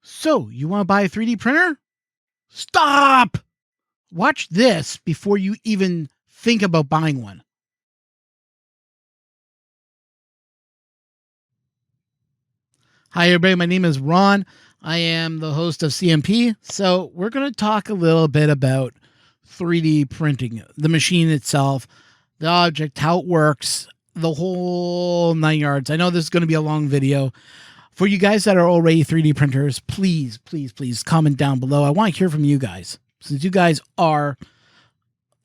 So, you want to buy a 3D printer? Stop! Watch this before you even think about buying one. Hi, everybody. My name is Ron. I am the host of CMP. So, we're going to talk a little bit about 3D printing, the machine itself, the object, how it works, the whole 9 yards. I know this is going to be a long video. For you guys that are already 3D printers, please, please, please comment down below. I want to hear from you guys, since you guys are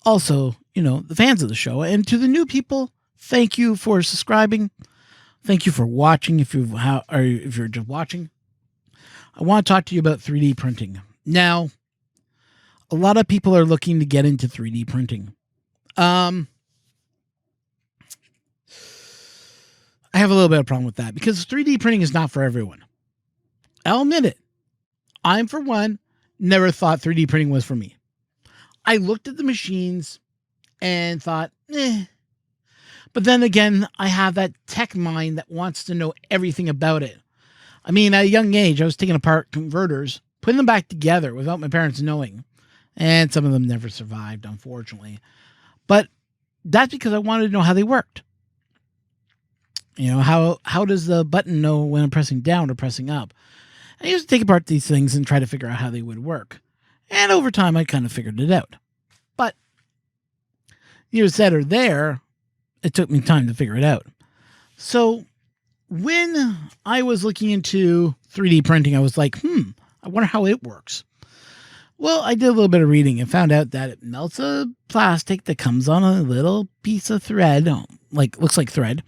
also, the fans of the show. And to the new people, thank you for subscribing. Thank you for watching. If you're just watching, I want to talk to you about 3D printing. Now, a lot of people are looking to get into 3D printing. I have a little bit of a problem with that because 3D printing is not for everyone. I'll admit it. I'm, for one, never thought 3D printing was for me. I looked at the machines and thought, But then again, I have that tech mind that wants to know everything about it. I mean, at a young age, I was taking apart converters, putting them back together without my parents knowing. And some of them never survived, unfortunately. But that's because I wanted to know how they worked. How does the button know when I'm pressing down or pressing up? I used to take apart these things and try to figure out how they would work. And over time, I kind of figured it out. But years that are there, it took me time to figure it out. So when I was looking into 3D printing, I was like, I wonder how it works. Well, I did a little bit of reading and found out that it melts a plastic that comes on a little piece of thread, looks like thread,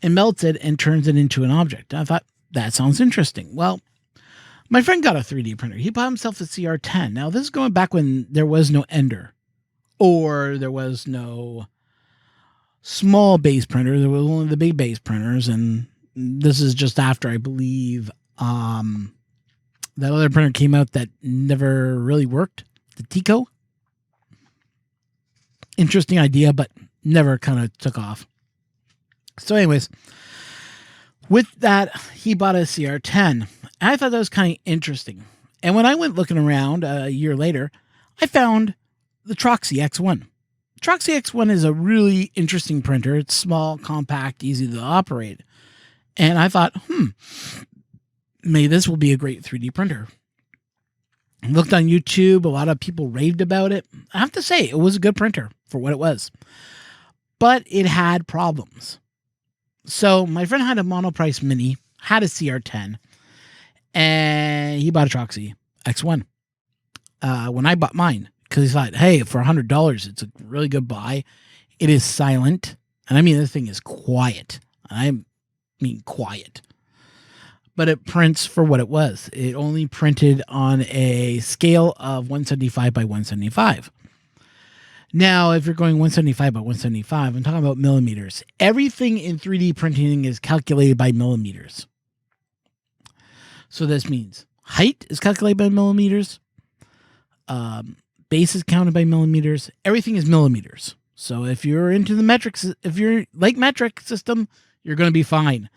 and melts it and turns it into an object. I thought, that sounds interesting. Well, my friend got a 3D printer. He bought himself a CR10. Now, this is going back when there was no Ender, or there was no small base printer. There was only the big base printers, and this is just after, I believe, that other printer came out that never really worked, the Tico. Interesting idea, but never kind of took off. So anyways, with that, he bought a CR10. I thought that was kind of interesting. And when I went looking around a year later, I found the Troxy X1. Troxy X1 is a really interesting printer. It's small, compact, easy to operate. And I thought, maybe this will be a great 3D printer. I looked on YouTube. A lot of people raved about it. I have to say, it was a good printer for what it was. But it had problems. So my friend had a Monoprice Mini, had a CR10, and he bought a Troxy X1 when I bought mine. Because he thought, hey, for $100, it's a really good buy. It is silent. And I mean, this thing is quiet. I mean, quiet. But it prints for what it was. It only printed on a scale of 175 by 175. Now, if you're going 175 by 175, I'm talking about millimeters. Everything in 3D printing is calculated by millimeters. So this means height is calculated by millimeters. Base is counted by millimeters. Everything is millimeters. So if you're into the metrics, if you're like metric system, you're going to be fine.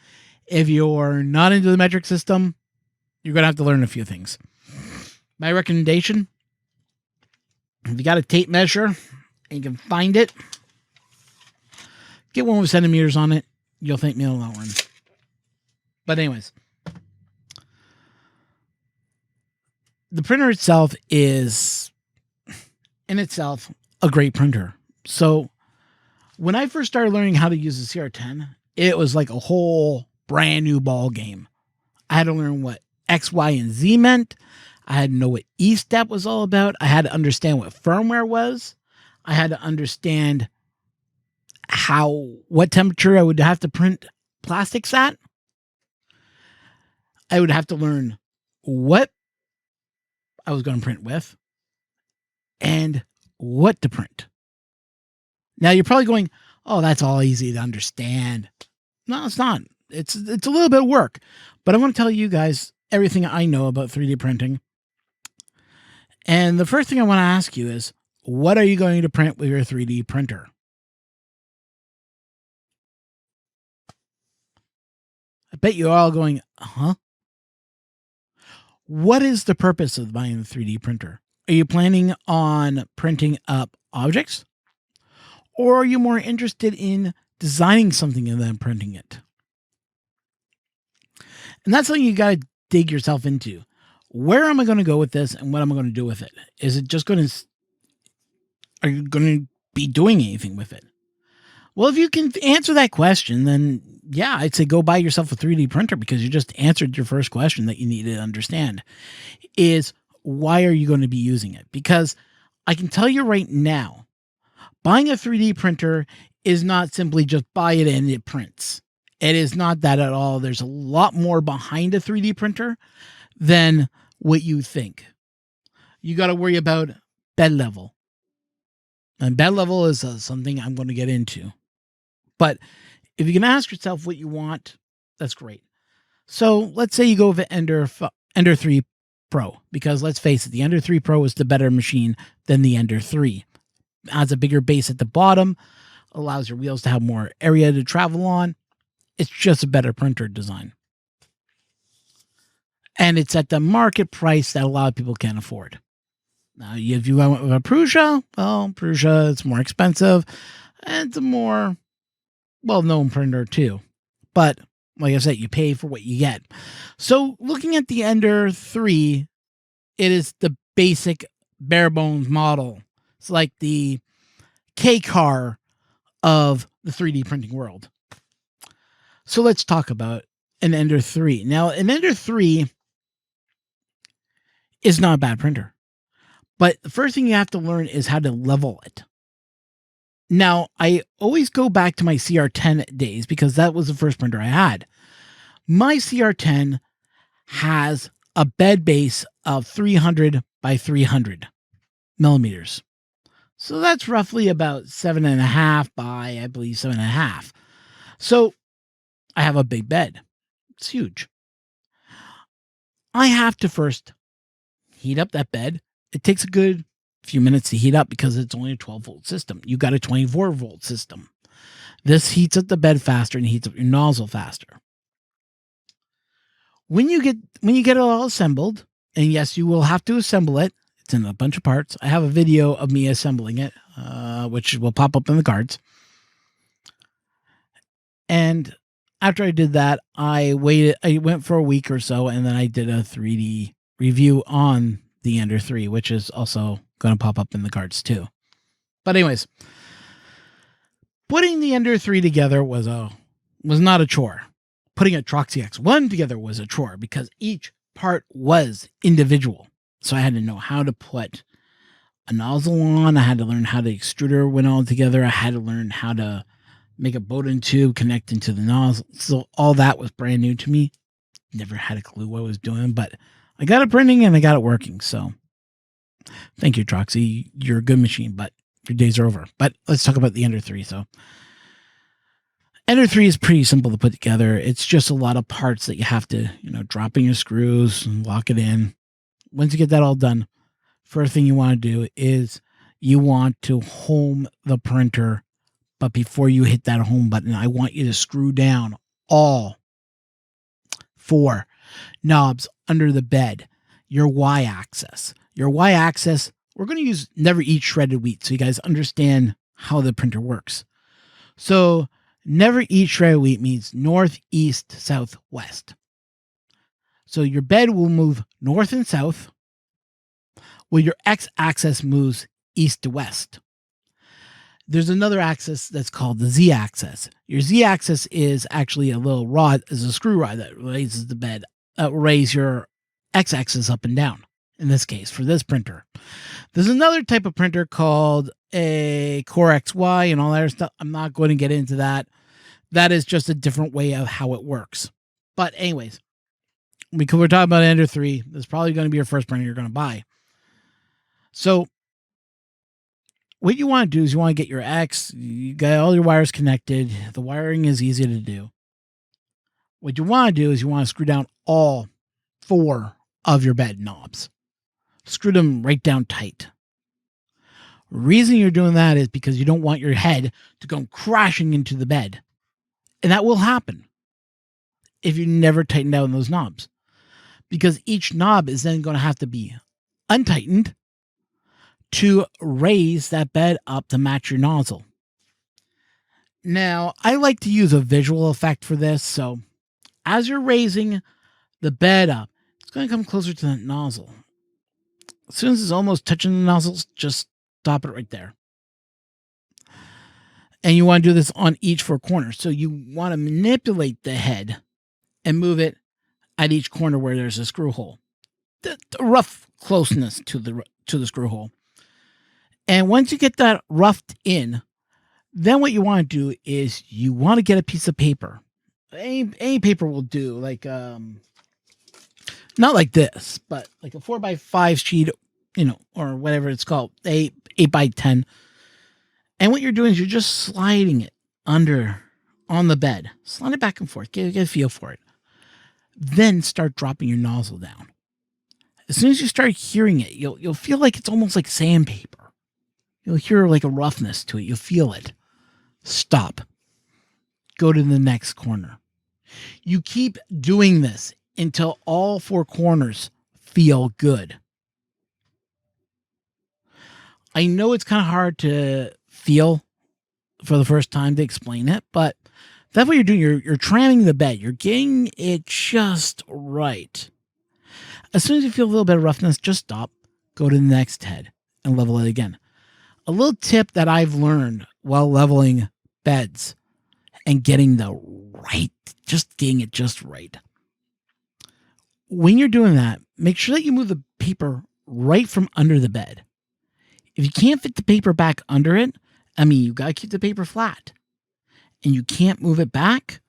If you're not into the metric system, you're going to have to learn a few things. My recommendation, if you got a tape measure and you can find it, get one with centimeters on it. You'll thank me in the long run. But anyways, the printer itself is, in itself, a great printer. So when I first started learning how to use the CR10, it was like a whole brand new ball game. I had to learn what X, Y, and Z meant. I had to know what E-step was all about. I had to understand what firmware was. I had to understand what temperature I would have to print plastics at. I would have to learn what I was going to print with and what to print. Now you're probably going, oh, that's all easy to understand. No, it's not. It's a little bit of work, but I want to tell you guys everything I know about 3D printing. And the first thing I want to ask you is, what are you going to print with your 3D printer? I bet you're all going, huh? What is the purpose of buying the 3D printer? Are you planning on printing up objects? Or are you more interested in designing something and then printing it? And that's something you got to dig yourself into. Where am I going to go with this and what am I going to do with it? Is it just going to, are you going to be doing anything with it? Well, if you can answer that question, then yeah, I'd say go buy yourself a 3D printer, because you just answered your first question that you need to understand is, why are you going to be using it? Because I can tell you right now, buying a 3D printer is not simply just buy it and it prints. It is not that at all. There's a lot more behind a 3D printer than what you think. You got to worry about bed level. And bed level is something I'm going to get into. But if you can ask yourself what you want, that's great. So let's say you go with Ender 3 Pro, because let's face it, the Ender 3 Pro is the better machine than the Ender 3. It has a bigger base at the bottom, allows your wheels to have more area to travel on. It's just a better printer design. And it's at the market price that a lot of people can't afford. Now, if you went with a Prusa, well, Prusa, it's more expensive, and it's a more well-known printer too. But like I said, you pay for what you get. So looking at the Ender 3, it is the basic bare bones model. It's like the K car of the 3D printing world. So let's talk about an Ender 3. Now, an Ender 3 is not a bad printer, but the first thing you have to learn is how to level it. Now, I always go back to my CR10 days, because that was the first printer I had. My CR10 has a bed base of 300 by 300 millimeters. So that's roughly about 7.5 by, I believe, 7.5. So I have a big bed. It's huge. I have to first heat up that bed. It takes a good few minutes to heat up, because it's only a 12-volt system. You got a 24-volt system. This heats up the bed faster and heats up your nozzle faster. When you get it all assembled, and yes, you will have to assemble it. It's in a bunch of parts. I have a video of me assembling it, which will pop up in the cards. And after I did that, I went for a week or so, and then I did a 3D review on the Ender 3, which is also going to pop up in the cards too. But anyways, putting the Ender 3 together was not a chore. Putting a Troxy X1 together was a chore, because each part was individual. So I had to know how to put a nozzle on. I had to learn how the extruder went all together. I had to learn how to make a Bowden tube connect into the nozzle. So all that was brand new to me. Never had a clue what I was doing, but I got it printing and I got it working. So thank you, Troxy. You're a good machine, but your days are over. But let's talk about the Ender 3. So Ender 3 is pretty simple to put together. It's just a lot of parts that you have to, drop in your screws and lock it in. Once you get that all done, first thing you want to do is you want to home the printer. But before you hit that home button, I want you to screw down all 4 knobs under the bed. Your Y-axis. Your Y-axis, we're going to use never eat shredded wheat so you guys understand how the printer works. So never eat shredded wheat means north, east, south, west. So your bed will move north and south, while your X-axis moves east to west. There's another axis that's called the Z-axis. Your Z-axis is actually a little rod, is a screw rod that raises the bed, raise your X-axis up and down, in this case, for this printer. There's another type of printer called a Core XY and all that stuff. I'm not going to get into that. That is just a different way of how it works. But anyways, because we're talking about Ender 3, this is probably going to be your first printer you're going to buy. So what you want to do is you want to get your X, you got all your wires connected. The wiring is easy to do. What you want to do is you want to screw down all 4 of your bed knobs. Screw them right down tight. Reason you're doing that is because you don't want your head to go crashing into the bed. And that will happen if you never tighten down those knobs. because each knob is then going to have to be untightened to raise that bed up to match your nozzle. Now, I like to use a visual effect for this, so as you're raising the bed up, it's going to come closer to that nozzle. As soon as it's almost touching the nozzles, just stop it right there. And you want to do this on each 4 corners. So you want to manipulate the head and move it at each corner where there's a screw hole. The rough closeness to the screw hole. And once you get that roughed in, then what you want to do is you want to get a piece of paper. Any paper will do, like not like this, but like a 4x5 sheet, or whatever it's called, 8x10. And what you're doing is you're just sliding it under on the bed. Slide it back and forth. Get a feel for it. Then start dropping your nozzle down. As soon as you start hearing it, you'll feel like it's almost like sandpaper. You'll hear like a roughness to it. You'll feel it. Stop. Go to the next corner. You keep doing this until all 4 corners feel good. I know it's kind of hard to feel for the first time to explain it, but that's what you're doing. You're tramming the bed. You're getting it just right. As soon as you feel a little bit of roughness, just stop, go to the next head, and level it again. A little tip that I've learned while leveling beds and getting getting it just right. When you're doing that, make sure that you move the paper right from under the bed. If you can't fit the paper back under it, you got to keep the paper flat, and you can't move it back,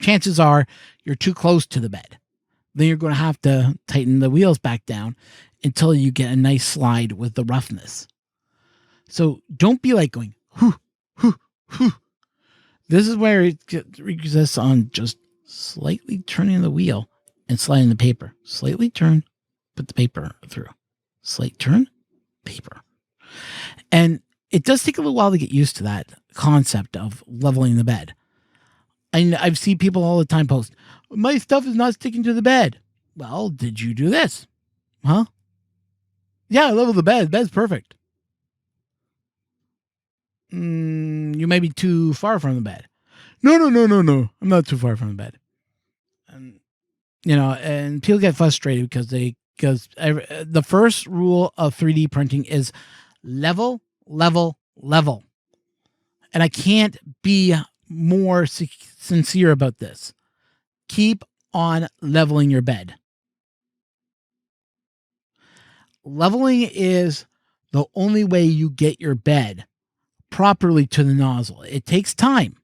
chances are you're too close to the bed. Then you're going to have to tighten the wheels back down until you get a nice slide with the roughness. So don't be like going, whoo, whoo, whoo. This is where it exists on just slightly turning the wheel and sliding the paper. Slightly turn, put the paper through. Slight turn, paper. And it does take a little while to get used to that concept of leveling the bed. I've seen people all the time post, my stuff is not sticking to the bed. Well, did you do this? Huh? Yeah, I leveled the bed. The bed's perfect. You may be too far from the bed. No. I'm not too far from the bed. And people get frustrated because the first rule of 3D printing is level, level, level. And I can't be more sincere about this. Keep on leveling your bed. Leveling is the only way you get your bed properly to the nozzle. It takes time.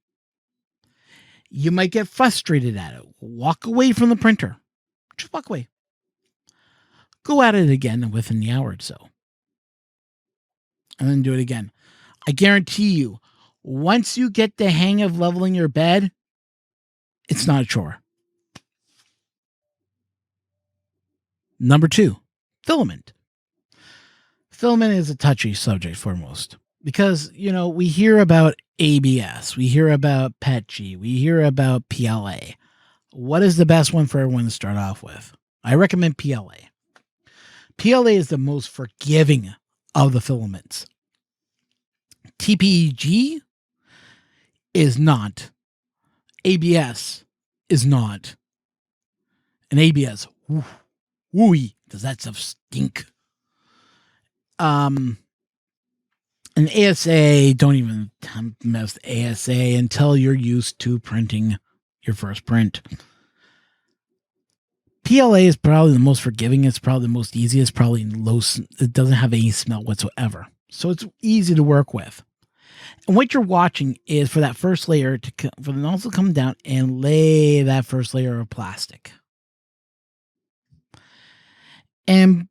You might get frustrated at it. Walk away from the printer. Just walk away. Go at it again within the hour or so. And then do it again. I guarantee you, once you get the hang of leveling your bed, it's not a chore. Number 2, filament. Filament is a touchy subject for most because, we hear about ABS, we hear about PETG, we hear about PLA. What is the best one for everyone to start off with? I recommend PLA. PLA is the most forgiving of the filaments. TPEG is not. ABS is not. And ABS, wooey, does that stuff stink? And ASA, don't even mess with ASA until you're used to printing your first print. PLA is probably the most forgiving. It's probably the most easy. It's probably low. It doesn't have any smell whatsoever. So it's easy to work with. And what you're watching is for that first layer for the nozzle to come down and lay that first layer of plastic. And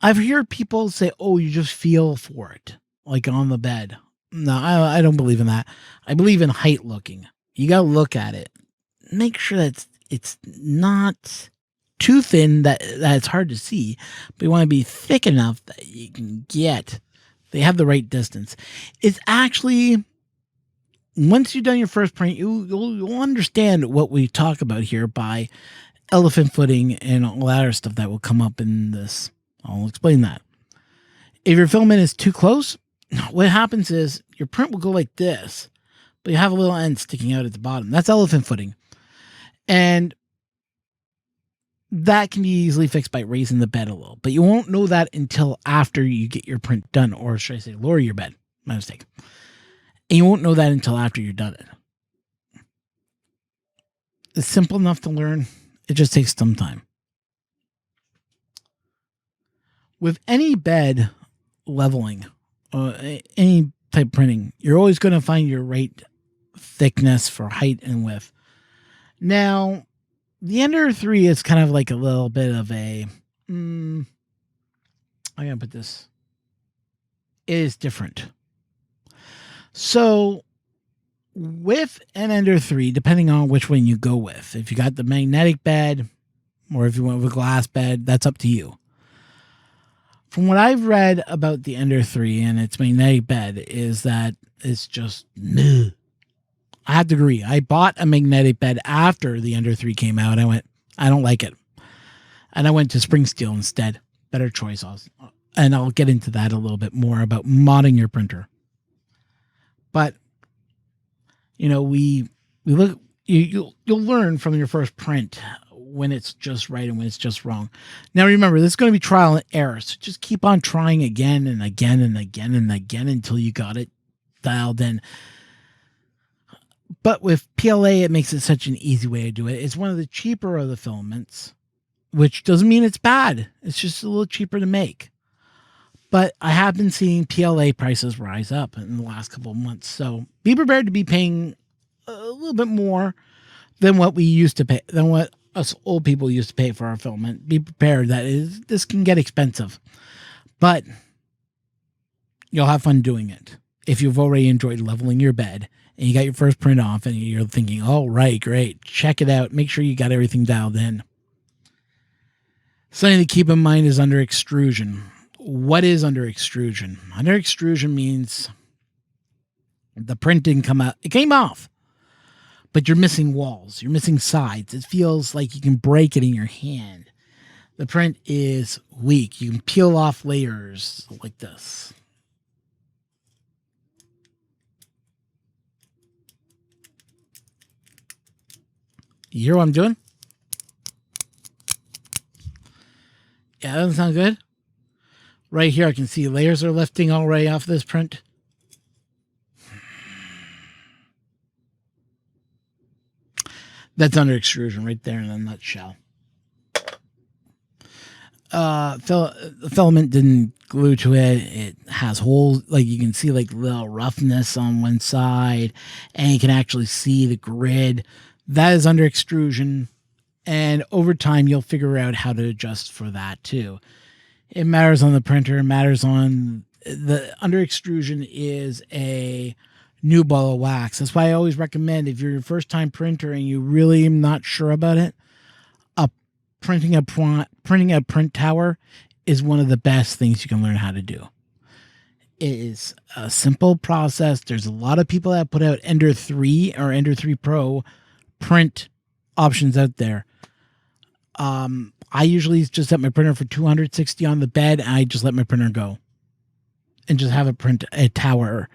I've heard people say, oh, you just feel for it, like on the bed. No, I don't believe in that. I believe in height looking. You got to look at it. Make sure that it's not too thin that it's hard to see, but you want to be thick enough that you can they have the right distance. It's actually, once you've done your first print, you'll understand what we talk about here by elephant footing and all that other stuff that will come up in this. I'll explain that. If your filament is too close, what happens is your print will go like this, but you have a little end sticking out at the bottom. That's elephant footing. And that can be easily fixed by raising the bed a little, but you won't know that until after you get your print done, or should I say lower your bed. My mistake. And you won't know that until after you're done it. It's simple enough to learn. It just takes some time. With any bed leveling, any type of printing, you're always going to find your right thickness for height and width. Now, the Ender 3 is kind of like a little bit of a... I'm going to put this... It is different. So, with an Ender 3, depending on which one you go with, if you got the magnetic bed, or if you went with a glass bed, that's up to you. From what I've read about the Ender 3 and its magnetic bed is that it's just... I have to agree. I bought a magnetic bed after the Ender 3 came out. I went, I don't like it. And I went to spring steel instead. Better choice. And I'll get into that a little bit more about modding your printer. But, you know, we look, you'll learn from your first print when it's just right and when it's just wrong. Now, remember, this is going to be trial and error. So just keep on trying again and again and again and again until you got it dialed in. But with PLA, it makes it such an easy way to do it. It's one of the cheaper of the filaments, which doesn't mean it's bad. It's just a little cheaper to make. But I have been seeing PLA prices rise up in the last couple of months. So be prepared to be paying a little bit more than what we used to pay, than what us old people used to pay for our filament. Be prepared that this can get expensive. But you'll have fun doing it if you've already enjoyed leveling your bed and you got your first print off and you're thinking, oh, right, great. Check it out. Make sure you got everything dialed in. Something to keep in mind is under extrusion. What is under extrusion? Under extrusion means the print didn't come out. It came off, but you're missing walls. You're missing sides. It feels like you can break it in your hand. The print is weak. You can peel off layers like this. You hear what I'm doing? Yeah, that doesn't sound good. Right here, I can see layers are lifting already off this print. That's under extrusion right there in a nutshell. The filament didn't glue to it. It has holes, like you can see like little roughness on one side, and you can actually see the grid. That is under extrusion, and over time you'll figure out how to adjust for that too. It matters on the printer. It matters on the under extrusion is a new ball of wax. That's why I always recommend if you're your first time printer and you really not sure about it, printing a print tower is one of the best things you can learn how to do. It is a simple process. There's a lot of people that put out Ender 3 or Ender 3 Pro print options out there. I usually just set my printer for 260 on the bed, and I just let my printer go and just have it print a tower.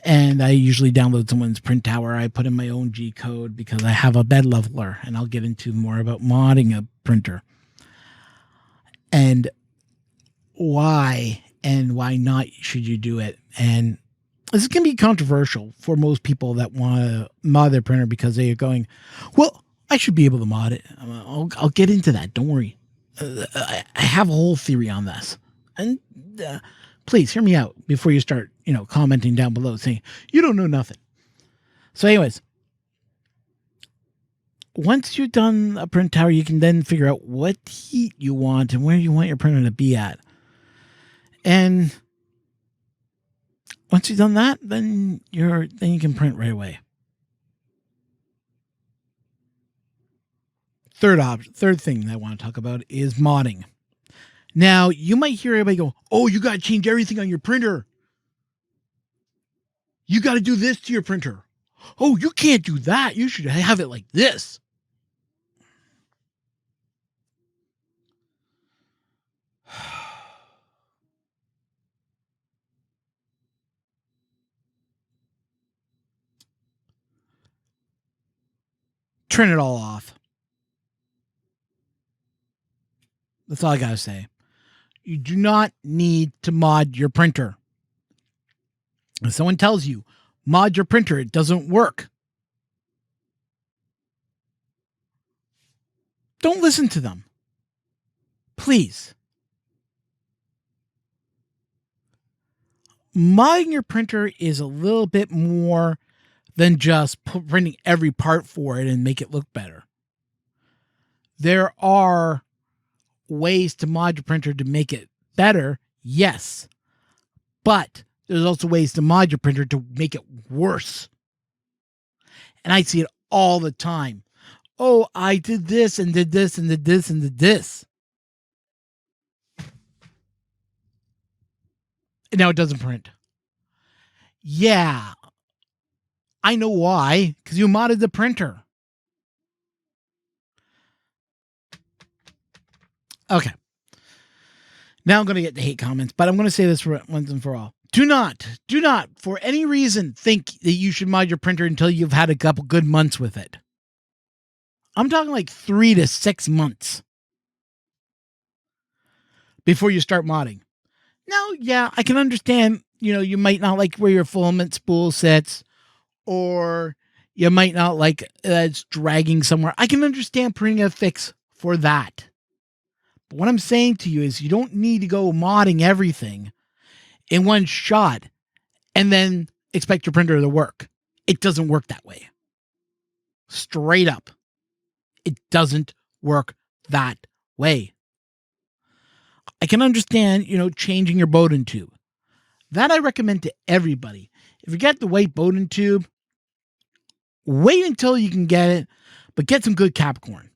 And I usually download someone's print tower. I put in my own G code because I have a bed leveler, and I'll get into more about modding a printer and why not should you do it. And this can be controversial for most people that want to mod their printer because they are going, well, I should be able to mod it. I'll get into that. Don't worry. I have a whole theory on this. And please hear me out before you start, commenting down below saying, you don't know nothing. So anyways, once you've done a print tower, you can then figure out what heat you want and where you want your printer to be at. And once you've done that, then you can print right away. Third thing that I want to talk about is modding. Now, you might hear everybody go, oh, you got to change everything on your printer. You got to do this to your printer. Oh, you can't do that. You should have it like this. turn it all off. That's all I gotta say. You do not need to mod your printer. If someone tells you, mod your printer, it doesn't work, don't listen to them. Please. Modding your printer is a little bit more than just printing every part for it and make it look better. There are ways to mod your printer to make it better, yes. But there's also ways to mod your printer to make it worse. And I see it all the time. Oh, I did this and did this and did this and did this. And now it doesn't print. Yeah. I know why. Because you modded the printer. Okay. Now I'm going to get the hate comments, but I'm going to say this once and for all. Do not, for any reason, think that you should mod your printer until you've had a couple good months with it. I'm talking like 3 to 6 months before you start modding. Now, yeah, I can understand, you might not like where your filament spool sits, or you might not like it's dragging somewhere. I can understand putting a fix for that. But what I'm saying to you is you don't need to go modding everything in one shot and then expect your printer to work. It doesn't work that way. Straight up. It doesn't work that way. I can understand, changing your Bowden tube. That I recommend to everybody. If you get the white Bowden tube, wait until you can get it, but get some good Capricorn.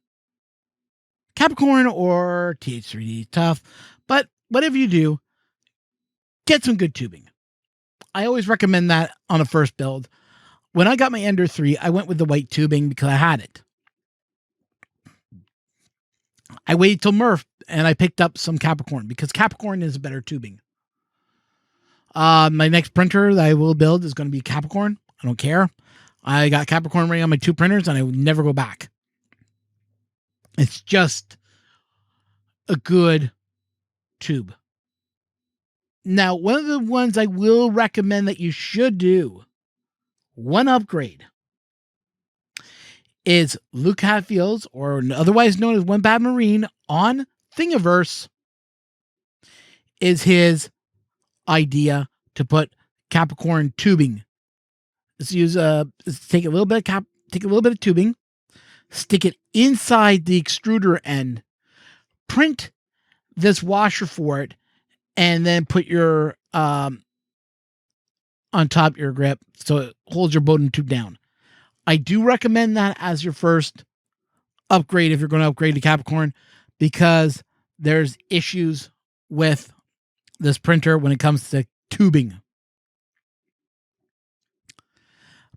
Capricorn or TH3D, tough. But whatever you do, get some good tubing. I always recommend that on a first build. When I got my Ender 3, I went with the white tubing because I had it. I waited till Murph and I picked up some Capricorn because Capricorn is a better tubing. My next printer that I will build is going to be Capricorn. I don't care. I got Capricorn running on my 2 printers and I would never go back. It's just a good tube. Now, one of the ones I will recommend that you should do, one upgrade, is Luke Hatfield's, or otherwise known as One Bad Marine, on Thingiverse, is his idea to put Capricorn tubing. Let's take a little bit of tubing, stick it inside the extruder end, print this washer for it, and then put your on top of your grip so it holds your Bowden tube down. I do recommend that as your first upgrade if you're going to upgrade to Capricorn, because there's issues with this printer when it comes to tubing.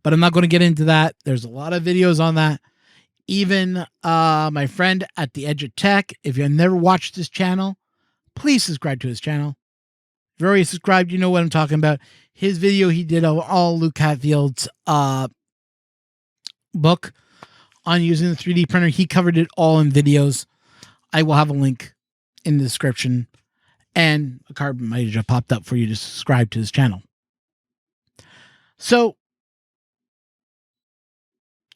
But I'm not going to get into that. There's a lot of videos on that. Even my friend at the Edge of Tech, if you've never watched this channel, please subscribe to his channel. If you're already subscribed, you know what I'm talking about. His video he did of all Luke Hatfield's book on using the 3D printer. He covered it all in videos. I will have a link in the description, and a card might have just popped up for you to subscribe to his channel. So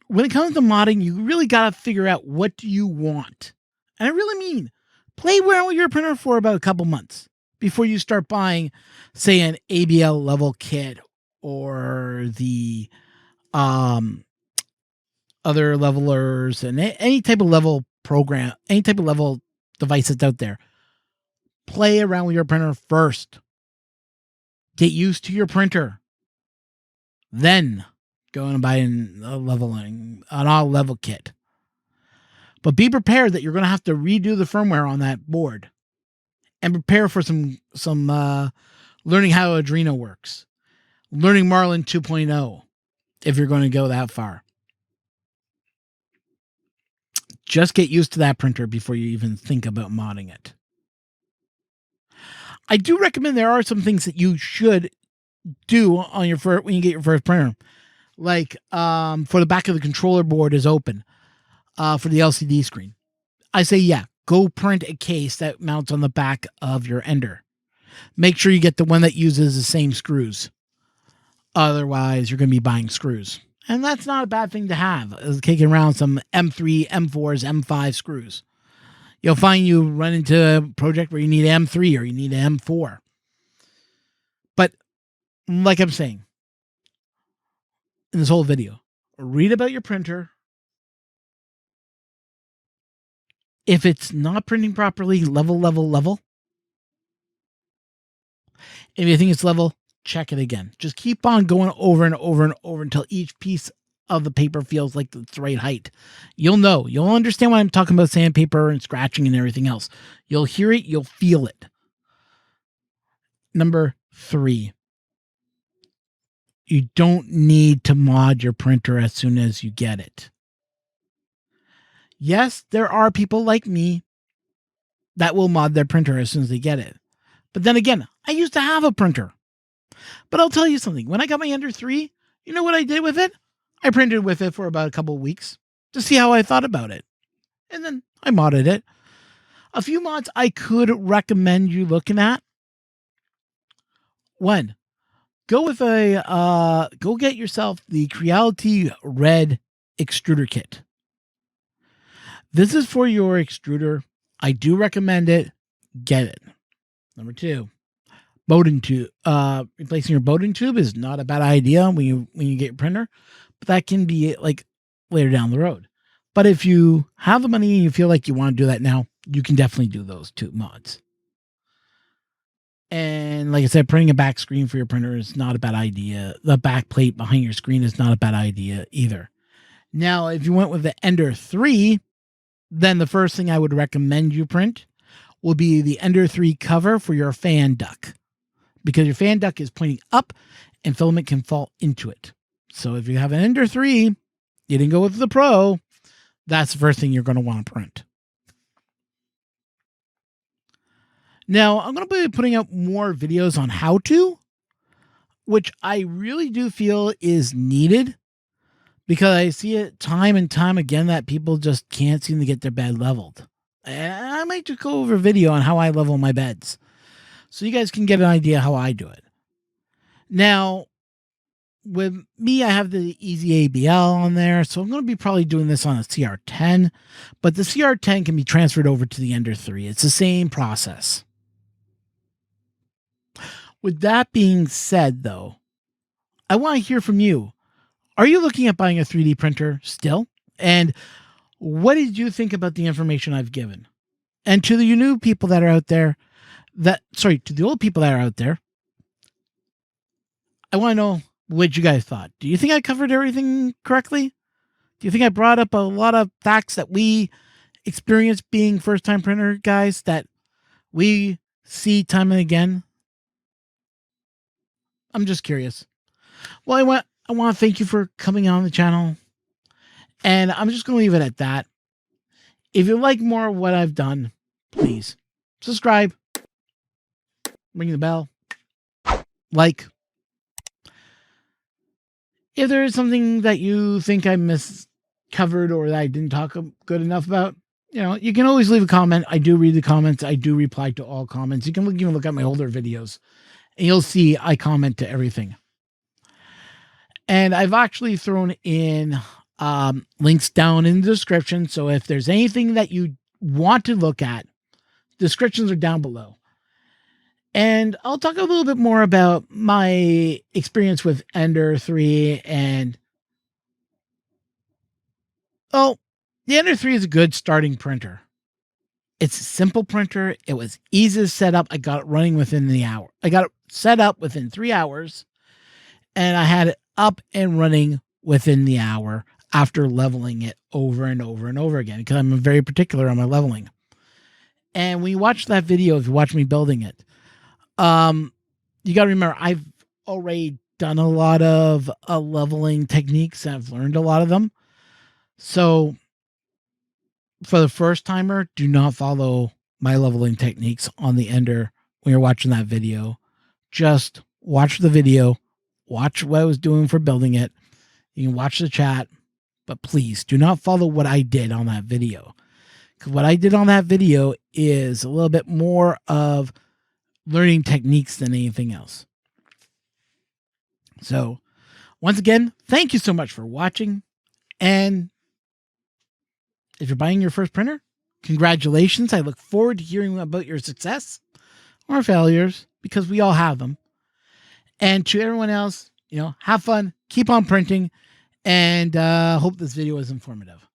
when it comes to modding, you really got to figure out what do you want. And I really mean, play around with your printer for about a couple months before you start buying, say, an ABL level kit or the other levelers and any type of level program, any type of level device that's out there. Play around with your printer first. Get used to your printer. Then go and buy an all level kit. But be prepared that you're going to have to redo the firmware on that board, and prepare for some learning how Adreno works, learning Marlin 2.0 if you're going to go that far. Just get used to that printer before you even think about modding it. I do recommend there are some things that you should do on your when you get your first printer. Like for the back of the controller board is open. for the LCD screen. I say, yeah, go print a case that mounts on the back of your Ender. Make sure you get the one that uses the same screws. Otherwise, you're going to be buying screws. And that's not a bad thing to have, is kicking around some M3, M4s, M5 screws. You'll find you run into a project where you need an M3 or you need an M4. But like I'm saying in this whole video, read about your printer. If it's not printing properly, level. If you think it's level, check it again. Just keep on going over and over and over until each piece of the paper feels like it's the right height. You'll know. You'll understand why I'm talking about sandpaper and scratching and everything else. You'll hear it. You'll feel it. Number 3. You don't need to mod your printer as soon as you get it. Yes, there are people like me that will mod their printer as soon as they get it. But then again, I used to have a printer. But I'll tell you something. When I got my Ender 3, you know what I did with it? I printed with it for about a couple of weeks to see how I thought about it. And then I modded it. A few mods I could recommend you looking at. 1. Go get yourself the Creality Red Extruder Kit. This is for your extruder. I do recommend it. Get it. Number 2. Bowden tube. Replacing your Bowden tube is not a bad idea when you get your printer, but that can be like later down the road. But if you have the money and you feel like you want to do that now, you can definitely do those 2 mods. And like I said, printing a back screen for your printer is not a bad idea. The back plate behind your screen is not a bad idea either. Now, if you went with the Ender 3, then the first thing I would recommend you print will be the Ender 3 cover for your fan duct. Because your fan duct is pointing up and filament can fall into it. So if you have an Ender 3, you didn't go with the Pro, that's the first thing you're going to want to print. Now, I'm going to be putting up more videos on how to, which I really do feel is needed because I see it time and time again that people just can't seem to get their bed leveled. And I might just go over a video on how I level my beds so you guys can get an idea how I do it. Now, with me, I have the Easy ABL on there, so I'm going to be probably doing this on a CR10, but the CR10 can be transferred over to the Ender 3. It's the same process. With that being said, though, I want to hear from you. Are you looking at buying a 3D printer still? And what did you think about the information I've given? And to the new people that are out there, to the old people that are out there, I want to know what you guys thought. Do you think I covered everything correctly? Do you think I brought up a lot of facts that we experience being first-time printer guys that we see time and again? I'm just curious. Well, I want to thank you for coming on the channel. And I'm just going to leave it at that. If you like more of what I've done, please subscribe, ring the bell, like. If there is something that you think I miscovered or that I didn't talk good enough about, you can always leave a comment. I do read the comments. I do reply to all comments. You can even look at my older videos and you'll see I comment to everything. And I've actually thrown in links down in the description. So if there's anything that you want to look at, descriptions are down below. And I'll talk a little bit more about my experience with Ender 3 and the Ender 3 is a good starting printer. It's a simple printer. It was easy to set up. I got it running within the hour. I got it set up within 3 hours and I had it up and running within the hour after leveling it over and over and over again because I'm very particular on my leveling. And when you watch that video, if you watch me building it, you got to remember, I've already done a lot of leveling techniques. And I've learned a lot of them. So for the first timer, do not follow my leveling techniques on the Ender when you're watching that video. Just watch the video, watch what I was doing for building it. You can watch the chat, But please do not follow what I did on that video. Because what I did on that video is a little bit more of learning techniques than anything else. So, once again, thank you so much for watching. And if you're buying your first printer, congratulations. I look forward to hearing about your success or failures, because we all have them. And to everyone else, have fun, keep on printing, and hope this video was informative.